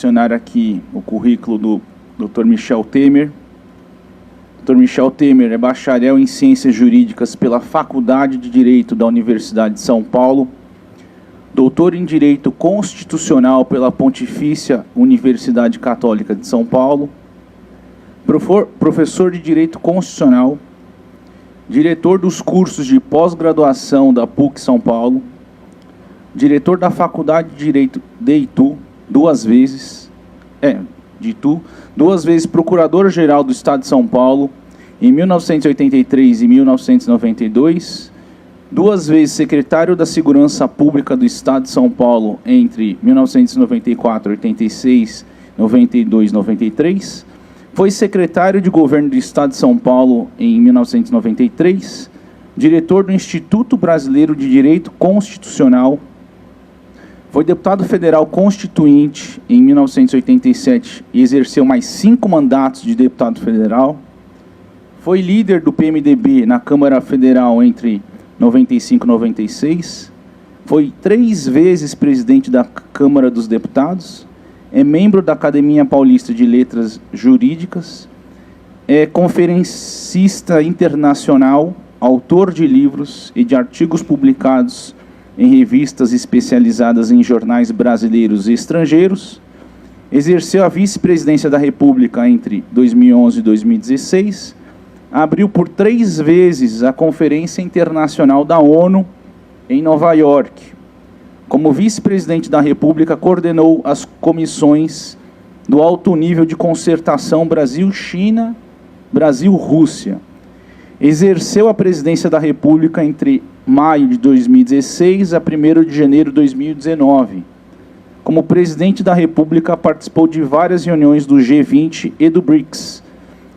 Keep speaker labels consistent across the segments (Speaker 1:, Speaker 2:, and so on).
Speaker 1: mencionar aqui o currículo do Dr. Michel Temer. Dr. Michel Temer é bacharel em Ciências Jurídicas pela Faculdade de Direito da Universidade de São Paulo, doutor em Direito Constitucional pela Pontifícia Universidade Católica de São Paulo, professor de Direito Constitucional, diretor dos cursos de pós-graduação da PUC São Paulo, diretor da Faculdade de Direito de Itu, duas vezes procurador-geral do Estado de São Paulo, em 1983 e 1992, duas vezes secretário da Segurança Pública do Estado de São Paulo, entre 1994, 86, 92 e 93, foi secretário de Governo do Estado de São Paulo em 1993, diretor do Instituto Brasileiro de Direito Constitucional, foi deputado federal constituinte em 1987 e exerceu mais 5 mandatos de deputado federal. Foi líder do PMDB na Câmara Federal entre 95 e 96. Foi 3 vezes presidente da Câmara dos Deputados. É membro da Academia Paulista de Letras Jurídicas. É conferencista internacional, autor de livros e de artigos publicados em revistas especializadas em jornais brasileiros e estrangeiros, exerceu a vice-presidência da República entre 2011 e 2016, abriu por 3 vezes a Conferência Internacional da ONU em Nova York. Como vice-presidente da República, coordenou as comissões do alto nível de concertação Brasil-China, Brasil-Rússia. Exerceu a presidência da República entre maio de 2016 a 1º de janeiro de 2019. Como presidente da República, participou de várias reuniões do G20 e do BRICS.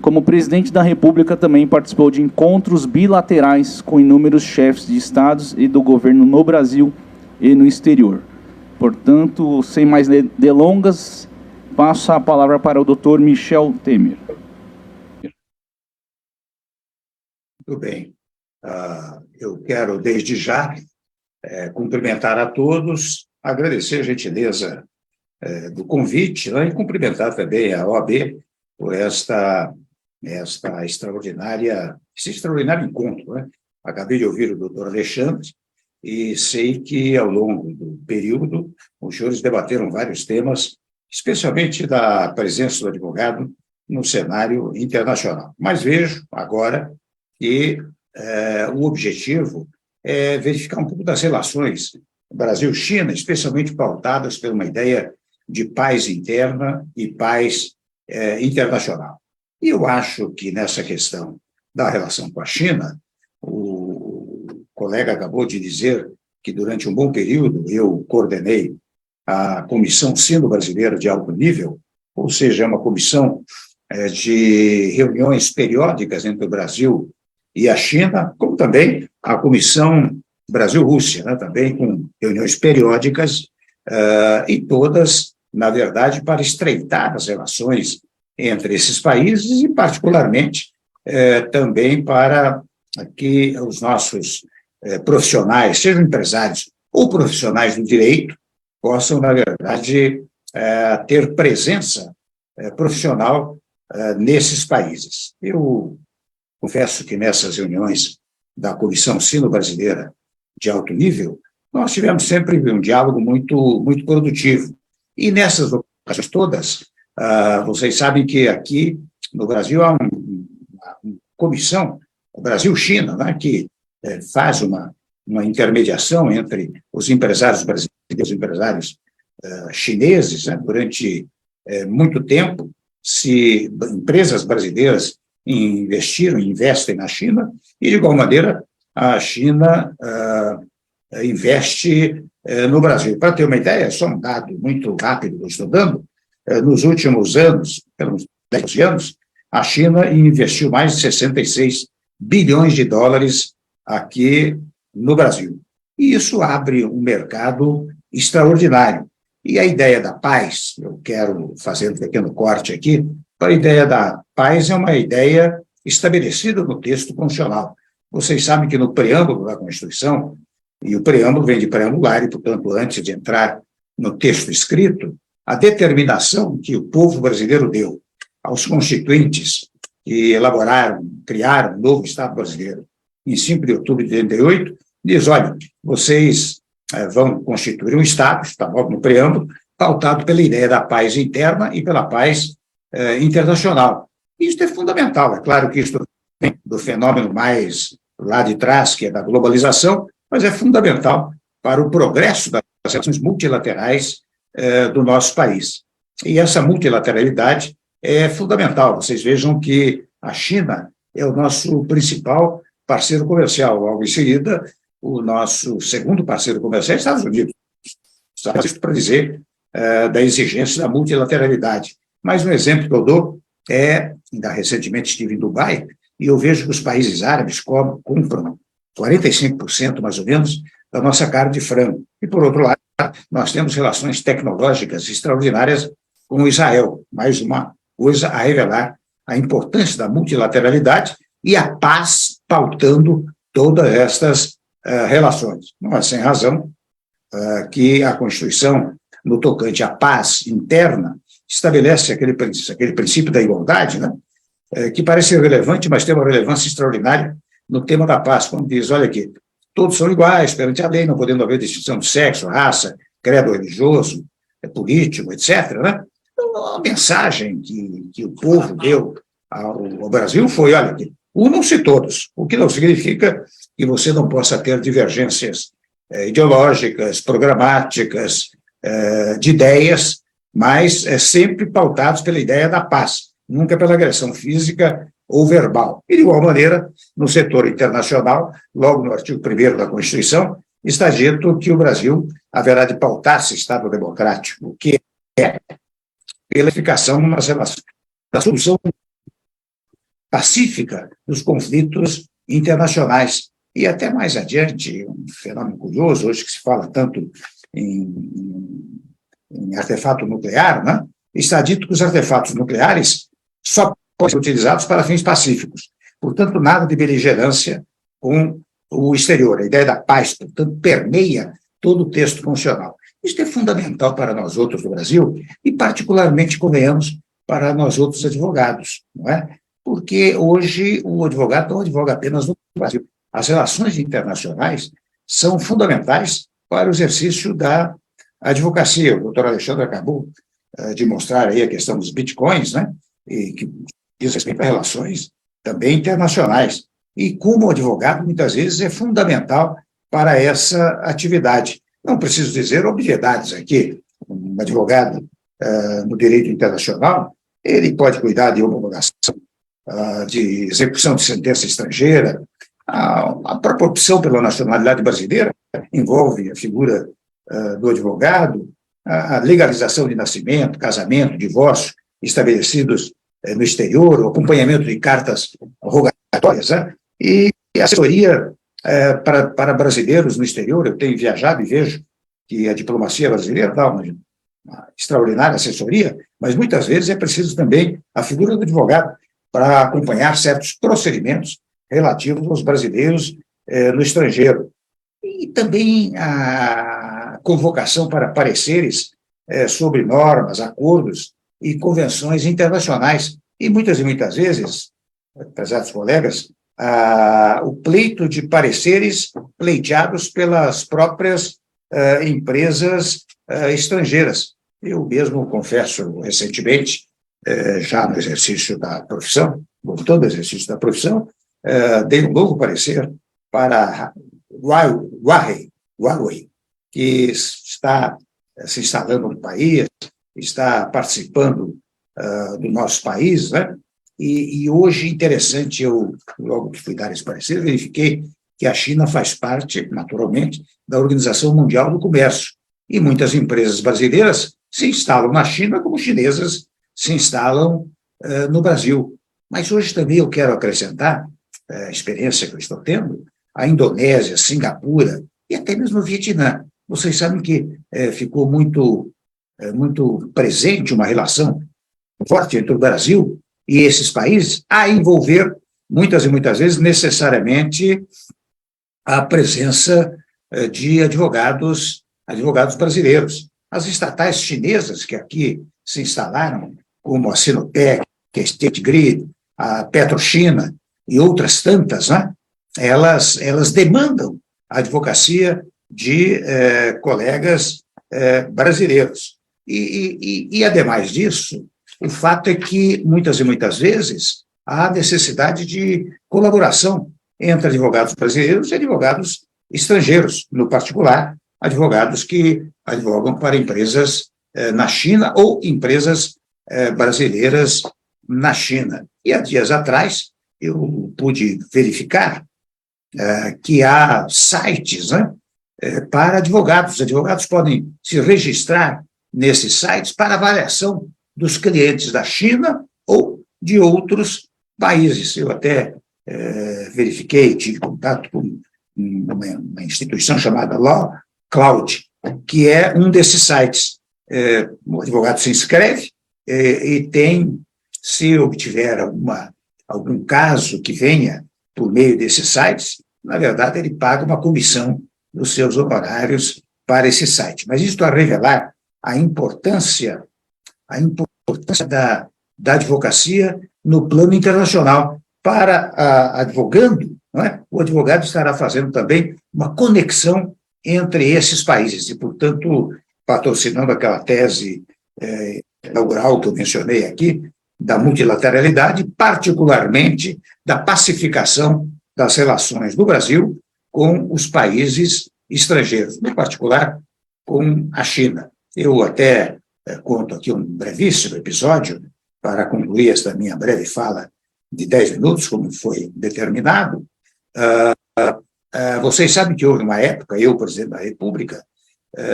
Speaker 1: Como presidente da República, também participou de encontros bilaterais com inúmeros chefes de estados e do governo no Brasil e no exterior. Portanto, sem mais delongas, passo a palavra para o Dr. Michel Temer.
Speaker 2: Muito bem. Eu quero, desde já, cumprimentar a todos, agradecer a gentileza do convite, né, e cumprimentar também a OAB por esse extraordinário encontro, né? Acabei de ouvir o doutor Alexandre e sei que, ao longo do período, os senhores debateram vários temas, especialmente da presença do advogado no cenário internacional. Mas vejo agora que o objetivo é verificar um pouco das relações Brasil-China, especialmente pautadas por uma ideia de paz interna e paz internacional. E eu acho que nessa questão da relação com a China, o colega acabou de dizer que durante um bom período eu coordenei a Comissão Sino-Brasileira de Alto Nível, ou seja, uma comissão de reuniões periódicas entre o Brasil e a China, como também a Comissão Brasil-Rússia, né, também com reuniões periódicas, e todas, na verdade, para estreitar as relações entre esses países e, particularmente, também para que os nossos profissionais, sejam empresários ou profissionais do direito, possam, na verdade, ter presença profissional nesses países. Eu confesso que nessas reuniões da Comissão Sino-Brasileira de Alto Nível, nós tivemos sempre um diálogo muito produtivo. E nessas ocasiões todas, vocês sabem que aqui no Brasil há uma comissão Brasil-China, né, que faz uma intermediação entre os empresários brasileiros e os empresários chineses, né, durante muito tempo. Se empresas brasileiras investem na China, e, de igual maneira, a China investe no Brasil. Para ter uma ideia, só um dado muito rápido que eu estou dando, nos últimos anos, pelos 10 anos, a China investiu mais de 66 bilhões de dólares aqui no Brasil. E isso abre um mercado extraordinário. E a ideia da paz, eu quero fazer um pequeno corte aqui, a ideia da paz é uma ideia estabelecida no texto constitucional. Vocês sabem que no preâmbulo da Constituição, e o preâmbulo vem de preambular, e, portanto, antes de entrar no texto escrito, a determinação que o povo brasileiro deu aos constituintes que elaboraram, criaram o novo Estado brasileiro em 5 de outubro de 88, diz, olha, vocês vão constituir um Estado, está logo no preâmbulo, pautado pela ideia da paz interna e pela paz internacional. Isso é fundamental. É claro que isso vem do fenômeno mais lá de trás, que é da globalização, mas é fundamental para o progresso das relações multilaterais do nosso país. E essa multilateralidade é fundamental. Vocês vejam que a China é o nosso principal parceiro comercial. Logo em seguida, o nosso segundo parceiro comercial é os Estados Unidos. Isso para dizer da exigência da multilateralidade. Mas um exemplo que eu dou ainda recentemente estive em Dubai, e eu vejo que os países árabes compram 45% mais ou menos da nossa carne de frango. E, por outro lado, nós temos relações tecnológicas extraordinárias com Israel. Mais uma coisa a revelar a importância da multilateralidade e a paz pautando todas estas relações. Não é sem razão que a Constituição, no tocante à paz interna, estabelece aquele princípio da igualdade, né? Que parece relevante, mas tem uma relevância extraordinária no tema da paz, quando diz, olha aqui, todos são iguais perante a lei, não podendo haver distinção de sexo, raça, credo religioso, político, etc., né? Então, a mensagem que o povo deu ao Brasil foi, olha aqui, unam-se todos, o que não significa que você não possa ter divergências ideológicas, programáticas, de ideias, mas sempre pautados pela ideia da paz, nunca pela agressão física ou verbal. E, de igual maneira, no setor internacional, logo no artigo 1º da Constituição, está dito que o Brasil haverá de pautar-se Estado democrático, o que é pela eficação nas relações, da solução pacífica dos conflitos internacionais. E até mais adiante, um fenômeno curioso, hoje que se fala tanto em artefato nuclear, né? Está dito que os artefatos nucleares só podem ser utilizados para fins pacíficos. Portanto, nada de beligerância com o exterior. A ideia da paz, portanto, permeia todo o texto constitucional. Isso é fundamental para nós outros do Brasil e, particularmente, convenhamos, para nós outros advogados, não é? Porque hoje o advogado não advoga apenas no Brasil. As relações internacionais são fundamentais para o exercício da advocacia. O doutor Alexandre acabou de mostrar aí a questão dos bitcoins, né? E que diz respeito a relações também internacionais. E como advogado, muitas vezes, é fundamental para essa atividade. Não preciso dizer obviedades aqui. Um advogado no direito internacional, ele pode cuidar de homologação, de execução de sentença estrangeira. A própria opção pela nacionalidade brasileira envolve a figura do advogado, a legalização de nascimento, casamento, divórcio estabelecidos no exterior, o acompanhamento de cartas rogatórias, né? E assessoria para brasileiros no exterior. Eu tenho viajado e vejo que a diplomacia brasileira dá uma extraordinária assessoria, mas muitas vezes é preciso também a figura do advogado para acompanhar certos procedimentos relativos aos brasileiros no estrangeiro. E também a convocação para pareceres sobre normas, acordos e convenções internacionais. E muitas vezes, prezados colegas, o pleito de pareceres pleiteados pelas próprias empresas estrangeiras. Eu mesmo confesso recentemente, já no exercício da profissão, voltando ao exercício da profissão, dei um novo parecer para Huawei, que está se instalando no país, está participando do nosso país, né? E hoje, interessante, eu, logo que fui dar esse parecer, verifiquei que a China faz parte, naturalmente, da Organização Mundial do Comércio. E muitas empresas brasileiras se instalam na China como chinesas se instalam no Brasil. Mas hoje também eu quero acrescentar a experiência que eu estou tendo, a Indonésia, Singapura e até mesmo o Vietnã. Vocês sabem que ficou muito presente uma relação forte entre o Brasil e esses países, a envolver, muitas e muitas vezes, necessariamente a presença de advogados brasileiros. as estatais chinesas que aqui se instalaram, como a Sinopec, a State Grid, a PetroChina e outras tantas, né? Elas demandam a advocacia de colegas brasileiros. Ademais disso, o fato é que, muitas e muitas vezes, há necessidade de colaboração entre advogados brasileiros e advogados estrangeiros, no particular, advogados que advogam para empresas na China ou empresas brasileiras na China. E há dias atrás, eu pude verificar que há sites, né, para advogados. Os advogados podem se registrar nesses sites para avaliação dos clientes da China ou de outros países. Eu até verifiquei, tive contato com uma instituição chamada Law Cloud, que é um desses sites. O advogado se inscreve e tem, se obtiver algum caso que venha por meio desses sites, na verdade, ele paga uma comissão dos seus honorários para esse site. Mas isto a revelar a importância da advocacia no plano internacional. Para advogando, não é? O advogado estará fazendo também uma conexão entre esses países e, portanto, patrocinando aquela tese inaugural que eu mencionei aqui, da multilateralidade, particularmente da pacificação das relações do Brasil com os países estrangeiros, em particular com a China. Eu até conto aqui um brevíssimo episódio para concluir esta minha breve fala de 10 minutos, como foi determinado. Vocês sabem que houve uma época, eu, presidente da República,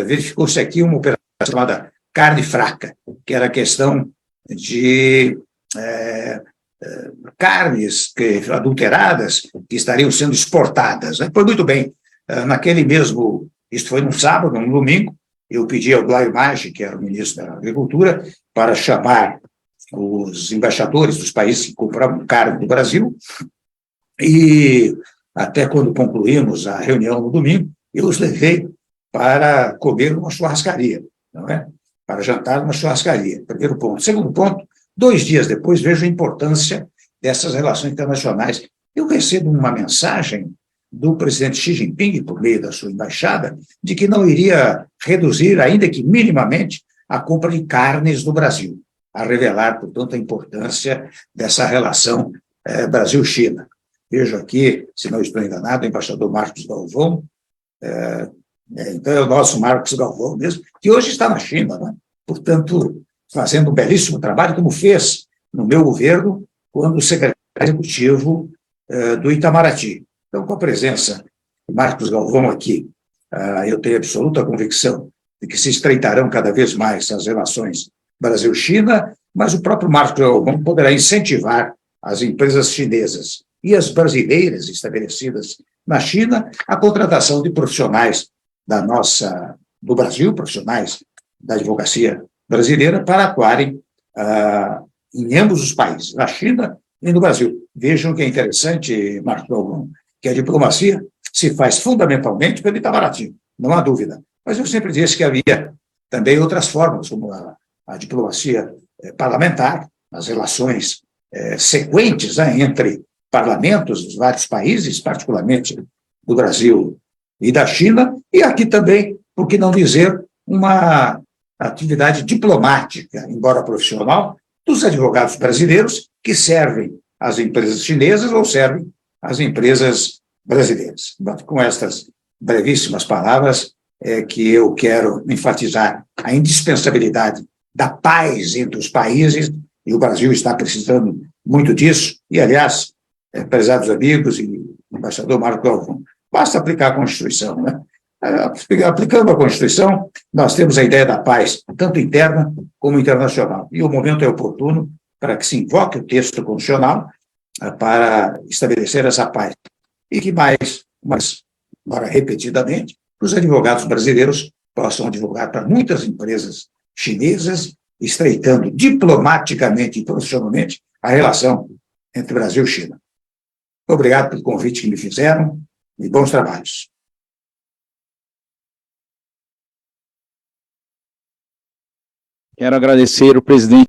Speaker 2: verificou-se aqui uma operação chamada carne fraca, que era a questão de carnes adulteradas que estariam sendo exportadas. Né? Foi muito bem. Naquele mesmo, isso foi num sábado, num domingo, eu pedi ao Blair Maggi, que era o ministro da Agricultura, para chamar os embaixadores dos países que compravam carne do Brasil, e até quando concluímos a reunião no domingo, eu os levei para comer numa churrascaria, não é? Para jantar numa churrascaria, primeiro ponto. Segundo ponto, 2 dias depois, vejo a importância dessas relações internacionais. Eu recebo uma mensagem do presidente Xi Jinping, por meio da sua embaixada, de que não iria reduzir, ainda que minimamente, a compra de carnes do Brasil, a revelar, portanto, a importância dessa relação Brasil-China. Vejo aqui, se não estou enganado, o embaixador Marcos Galvão, então é o nosso Marcos Galvão mesmo, que hoje está na China, né? Portanto, fazendo um belíssimo trabalho, como fez no meu governo, quando secretário executivo do Itamaraty. Então, com a presença de Marcos Galvão aqui, eu tenho absoluta convicção de que se estreitarão cada vez mais as relações Brasil-China, mas o próprio Marcos Galvão poderá incentivar as empresas chinesas e as brasileiras estabelecidas na China a contratação de profissionais do Brasil, profissionais da advocacia brasileira, para atuarem em ambos os países, na China e no Brasil. Vejam que é interessante, Marcos Galvão, que a diplomacia se faz fundamentalmente pelo Itamaraty, não há dúvida. Mas eu sempre disse que havia também outras formas, como a diplomacia parlamentar, as relações sequentes entre parlamentos dos vários países, particularmente do Brasil e da China, e aqui também, por que não dizer, uma atividade diplomática, embora profissional, dos advogados brasileiros que servem às empresas chinesas ou servem às empresas brasileiras. Com estas brevíssimas palavras, que eu quero enfatizar a indispensabilidade da paz entre os países, e o Brasil está precisando muito disso, e, aliás, prezados amigos e embaixador Marco Galvão, basta aplicar a Constituição, né? Aplicando a Constituição, nós temos a ideia da paz, tanto interna como internacional, e o momento é oportuno para que se invoque o texto constitucional para estabelecer essa paz. E que mais, agora repetidamente, os advogados brasileiros possam advogar para muitas empresas chinesas, estreitando diplomaticamente e profissionalmente a relação entre Brasil e China. Obrigado pelo convite que me fizeram e bons trabalhos.
Speaker 1: Quero agradecer o presidente